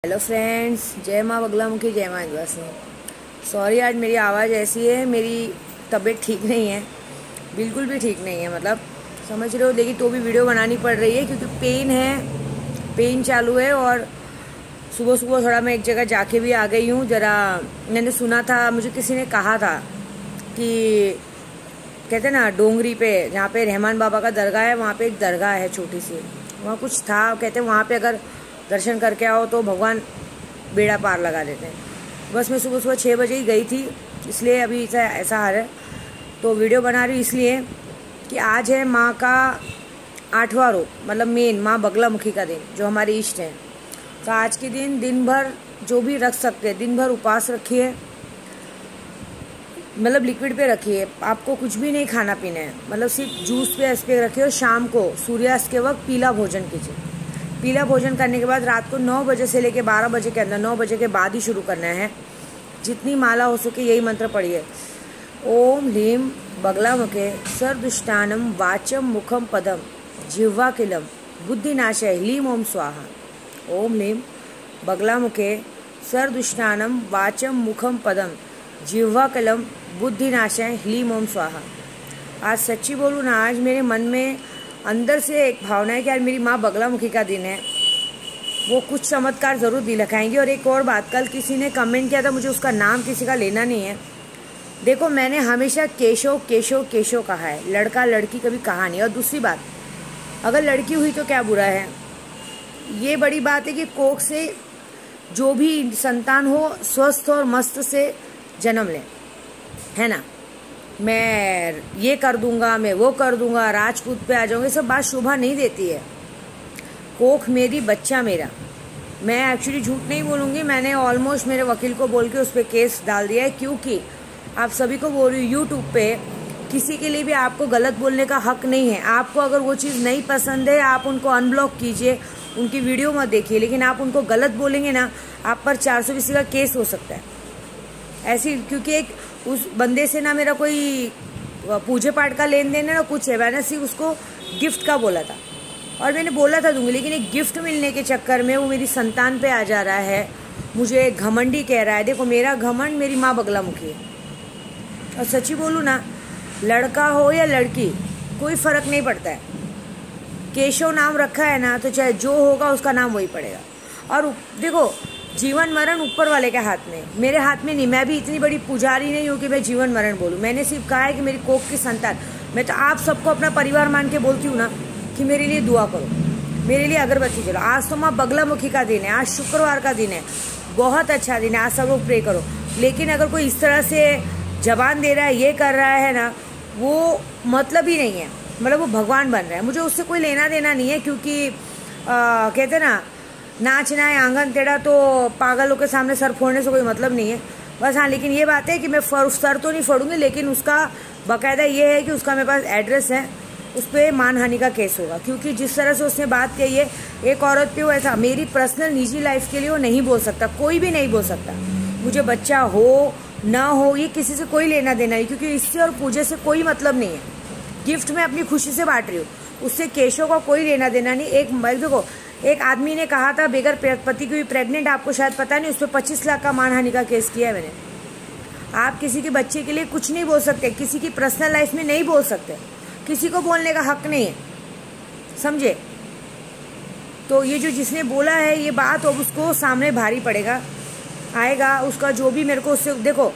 Hello friends, जय माँ बगलामुखी, जय माँ आदिवासी। सॉरी, आज मेरी आवाज़ ऐसी है, मेरी तबीयत ठीक नहीं है, बिल्कुल भी ठीक नहीं है। मतलब समझ रहे हो, लेकिन तो भी वीडियो बनानी पड़ रही है क्योंकि पेन चालू है। और सुबह सुबह थोड़ा मैं एक जगह जाके भी आ गई हूँ। ज़रा मैंने सुना था, मुझे किसी ने कहा था कि कहते ना डोंगरी पे जहाँ पे रहमान बाबा का दरगाह है, वहाँ पे एक दरगाह है छोटी सी, वहाँ कुछ था, कहते हैं वहाँ पे अगर दर्शन करके आओ तो भगवान बेड़ा पार लगा देते हैं। बस मैं सुबह सुबह 6 बजे ही गई थी, इसलिए अभी ऐसा हाल है। तो वीडियो बना रही हूँ इसलिए कि आज है माँ का 8वां रूप, मतलब मेन माँ बगलामुखी का दिन, जो हमारे इष्ट हैं। तो आज के दिन भर जो भी रख सकते हैं, दिन भर उपवास रखिए, मतलब लिक्विड पे रखिए, आपको कुछ भी नहीं खाना पीना है, मतलब सिर्फ जूस पे पे रखिए। और शाम को सूर्यास्त के वक्त पीला भोजन कीजिए। पीला भोजन करने के बाद रात को 9 बजे से लेकर 12 बजे के अंदर, 9 बजे के बाद ही शुरू करना है। जितनी माला हो सके यही मंत्र पढ़िए। ओम ह्लीम बगलामुखे सर्वदुष्टानम वाचम मुखम पदम जिह्वा किलम बुद्धिनाशय ह्लीम ओम स्वाहा। ओम ह्लीम बगलामुखे सर्वदुष्टानम वाचम मुखम पदम जिह्वा कलम बुद्धिनाशय ह्लीम ओम स्वाहा। आज सच्ची बोलूँ ना, आज मेरे मन में अंदर से एक भावना है कि आज मेरी माँ बगलामुखी का दिन है, वो कुछ चमत्कार ज़रूर दिखाएंगी। और एक और बात, कल किसी ने कमेंट किया था, मुझे उसका नाम किसी का लेना नहीं है। देखो, मैंने हमेशा केशव केशव केशव कहा है, लड़का लड़की कभी कहा नहीं। और दूसरी बात, अगर लड़की हुई तो क्या बुरा है, ये बड़ी बात है कि कोख से जो भी संतान हो स्वस्थ और मस्त से जन्म लें, है ना। मैं ये कर दूंगा, मैं वो कर दूंगा, राजपूत पे आ जाऊंगे, सब बात शोभा नहीं देती है। कोख मेरी, बच्चा मेरा। मैं एक्चुअली झूठ नहीं बोलूँगी, मैंने ऑलमोस्ट मेरे वकील को बोल के उस पर केस डाल दिया है, क्योंकि आप सभी को बोल रही हूँ, यूट्यूब पे किसी के लिए भी आपको गलत बोलने का हक नहीं है। आपको अगर वो चीज़ नहीं पसंद है, आप उनको अनब्लॉक कीजिए, उनकी वीडियो मत देखिए, लेकिन आप उनको गलत बोलेंगे ना, आप पर 420 का केस हो सकता है ऐसी। क्योंकि एक उस बंदे से ना मेरा कोई पूजे पाठ का लेन देन है ना कुछ है, मैंने सिर्फ उसको गिफ्ट का बोला था, और मैंने बोला था दूंगी, लेकिन एक गिफ्ट मिलने के चक्कर में वो मेरी संतान पे आ जा रहा है, मुझे घमंडी कह रहा है। देखो, मेरा घमंड मेरी माँ बगलामुखी है। और सच्ची बोलूँ ना, लड़का हो या लड़की, कोई फर्क नहीं पड़ता है। केशव नाम रखा है ना, तो चाहे जो होगा उसका नाम वही पड़ेगा। और देखो, जीवन मरण ऊपर वाले के हाथ में, मेरे हाथ में नहीं। मैं भी इतनी बड़ी पुजारी नहीं हूँ कि मैं जीवन मरण बोलूँ। मैंने सिर्फ कहा है कि मेरी कोख की संतान, मैं तो आप सबको अपना परिवार मान के बोलती हूँ ना कि मेरे लिए दुआ करो, मेरे लिए अगरबत्ती जलाओ। आज तो माँ बगलामुखी का दिन है, आज शुक्रवार का दिन है, बहुत अच्छा दिन है, आज सब लोग प्रे करो। लेकिन अगर कोई इस तरह से जबान दे रहा है, ये कर रहा है ना, वो मतलब ही नहीं है, मतलब वो भगवान बन रहा है। मुझे उससे कोई लेना देना नहीं है, क्योंकि कहते ना, नाचना है आंगन टेढ़ा, तो पागलों के सामने सर फोड़ने से कोई मतलब नहीं है बस। हाँ, लेकिन ये बात है कि मैं सर तो नहीं फोड़ूंगी, लेकिन उसका बाकायदा ये है कि उसका मेरे पास एड्रेस है, उस पर मानहानि का केस होगा। क्योंकि जिस तरह से उसने बात कही है एक औरत पे, वो ऐसा मेरी पर्सनल निजी लाइफ के लिए वो नहीं बोल सकता, कोई भी नहीं बोल सकता। मुझे बच्चा हो ना हो, ये किसी से कोई लेना देना नहीं, क्योंकि इससे और पूजे से कोई मतलब नहीं है। गिफ्ट मैं अपनी खुशी से बांट रही हूँ, उससे केशव का कोई लेना देना नहीं। देखो, एक आदमी ने कहा था बेगर पति की भी प्रेग्नेंट, आपको शायद पता नहीं, उस पर 25 लाख का मानहानि का केस किया है मैंने। आप किसी के बच्चे के लिए कुछ नहीं बोल सकते, किसी की पर्सनल लाइफ में नहीं बोल सकते, किसी को बोलने का हक नहीं है, समझे। तो ये जो जिसने बोला है ये बात, अब उसको सामने भारी पड़ेगा, आएगा उसका जो भी मेरे को उससे। देखो,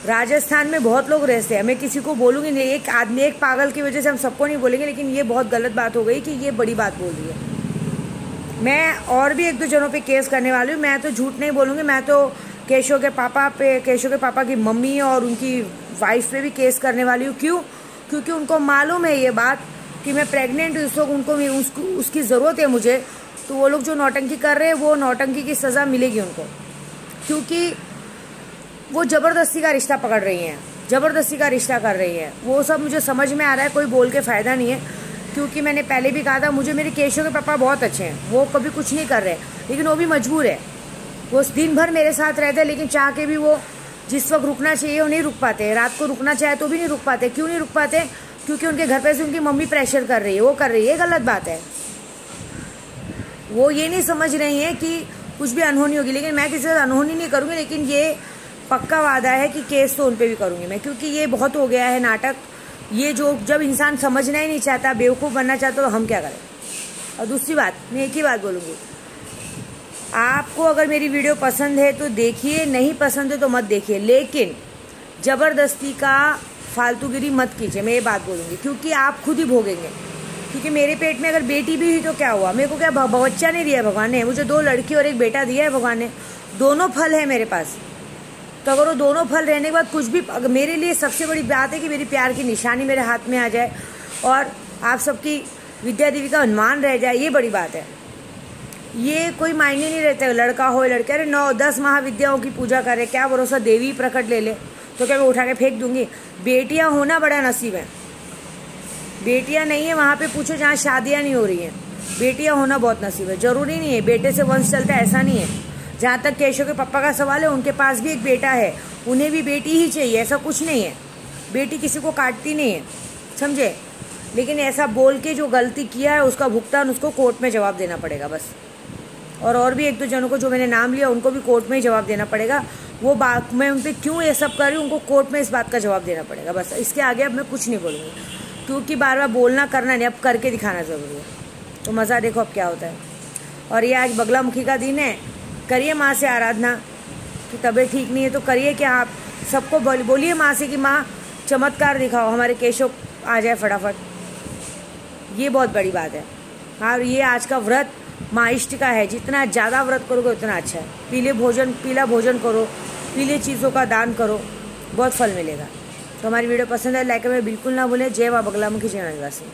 राजस्थान में बहुत लोग रहते हैं, मैं किसी को बोलूँगी नहीं, एक आदमी, एक पागल की वजह से हम सबको नहीं बोलेंगे, लेकिन ये बहुत गलत बात हो गई कि ये बड़ी बात बोल रही है। मैं और भी 1-2 जनों पे केस करने वाली हूँ, मैं तो झूठ नहीं बोलूँगी। मैं तो केशव के पापा की मम्मी और उनकी वाइफ पे भी केस करने वाली हूँ। क्यों? क्योंकि उनको मालूम है ये बात कि मैं प्रेग्नेंट हूँ, इस वक्त उनको उसकी ज़रूरत है मुझे। तो वो लोग जो नौटंकी कर रहे हैं, वो नौटंकी की सज़ा मिलेगी उनको, क्योंकि वो ज़बरदस्ती का रिश्ता पकड़ रही हैं, ज़बरदस्ती का रिश्ता कर रही है। वो सब मुझे समझ में आ रहा है, कोई बोल के फ़ायदा नहीं है। क्योंकि मैंने पहले भी कहा था, मुझे मेरे केशव के पापा बहुत अच्छे हैं, वो कभी कुछ नहीं कर रहे, लेकिन वो भी मजबूर है। वो दिन भर मेरे साथ रहते हैं, लेकिन चाह के भी वो जिस वक्त रुकना चाहिए वो नहीं रुक पाते। रात को रुकना चाहे तो भी नहीं रुक पाते। क्यों नहीं रुक पाते? क्योंकि उनके घर पे से उनकी मम्मी प्रेशर कर रही है, वो कर रही है, गलत बात है। वो ये नहीं समझ रही हैं कि कुछ भी अनहोनी होगी, लेकिन मैं किसी से अनहोनी नहीं करूँगी। लेकिन ये पक्का वादा है कि केस तो उन पर भी करूँगी मैं, क्योंकि ये बहुत हो गया है नाटक। ये जो जब इंसान समझना ही नहीं चाहता, बेवकूफ़ बनना चाहता, तो हम क्या करें। और दूसरी बात, मैं एक ही बात बोलूँगी, आपको अगर मेरी वीडियो पसंद है तो देखिए, नहीं पसंद है तो मत देखिए, लेकिन ज़बरदस्ती का फालतूगिरी मत कीजिए। मैं ये बात बोलूँगी, क्योंकि आप खुद ही भोगेंगे। क्योंकि मेरे पेट में अगर बेटी भी हुई तो क्या हुआ, मेरे को क्या बच्चा नहीं दिया है भगवान ने, मुझे 2 लड़की और 1 बेटा दिया है भगवान ने, दोनों फल है मेरे पास। तो अगर वो दोनों फल रहने के बाद कुछ भी, अगर मेरे लिए सबसे बड़ी बात है कि मेरी प्यार की निशानी मेरे हाथ में आ जाए और आप सबकी विद्या देवी का अनुमान रह जाए, ये बड़ी बात है। ये कोई मायने नहीं रहता, लड़का हो लड़का, अरे 9-10 महाविद्याओं की पूजा करे, क्या भरोसा देवी प्रकट ले ले तो क्या मैं उठा के फेंक दूंगी। बेटियां होना बड़ा नसीब है, बेटियां नहीं है वहाँ पे पूछो जहाँ शादियाँ नहीं हो रही हैं, बेटियां होना बहुत नसीब है। जरूरी नहीं है बेटे से वंश चलता है, ऐसा नहीं है। जहाँ तक केशव के पापा का सवाल है, उनके पास भी एक बेटा है, उन्हें भी बेटी ही चाहिए, ऐसा कुछ नहीं है। बेटी किसी को काटती नहीं है, समझे। लेकिन ऐसा बोल के जो गलती किया है उसका भुगतान उसको कोर्ट में जवाब देना पड़ेगा बस। और भी 1-2 जनों को जो मैंने नाम लिया उनको भी कोर्ट में ही जवाब देना पड़ेगा। वो बात मैं उन पर क्यों ये सब कर रही हूँ, उनको कोर्ट में इस बात का जवाब देना पड़ेगा बस। इसके आगे अब मैं कुछ नहीं बोलूँगी, क्योंकि बार बार बोलना करना नहीं, अब करके दिखाना ज़रूरी है। तो मज़ा देखो अब क्या होता है। और ये आज बगलामुखी का दिन है, करिए माँ से आराधना कि तबीयत ठीक नहीं है तो करिए। क्या आप सबको बोलिए माँ से कि माँ चमत्कार दिखाओ, हमारे केशव आ जाए फटाफट। ये बहुत बड़ी बात है। और ये आज का व्रत माँ इष्ट का है, जितना ज़्यादा व्रत करोगे उतना अच्छा है। पीला भोजन करो, पीले चीज़ों का दान करो, बहुत फल मिलेगा। तो हमारी वीडियो पसंद है लाइक करना बिल्कुल ना भूलें। जय माँ बगलामुखी, जय निवासी।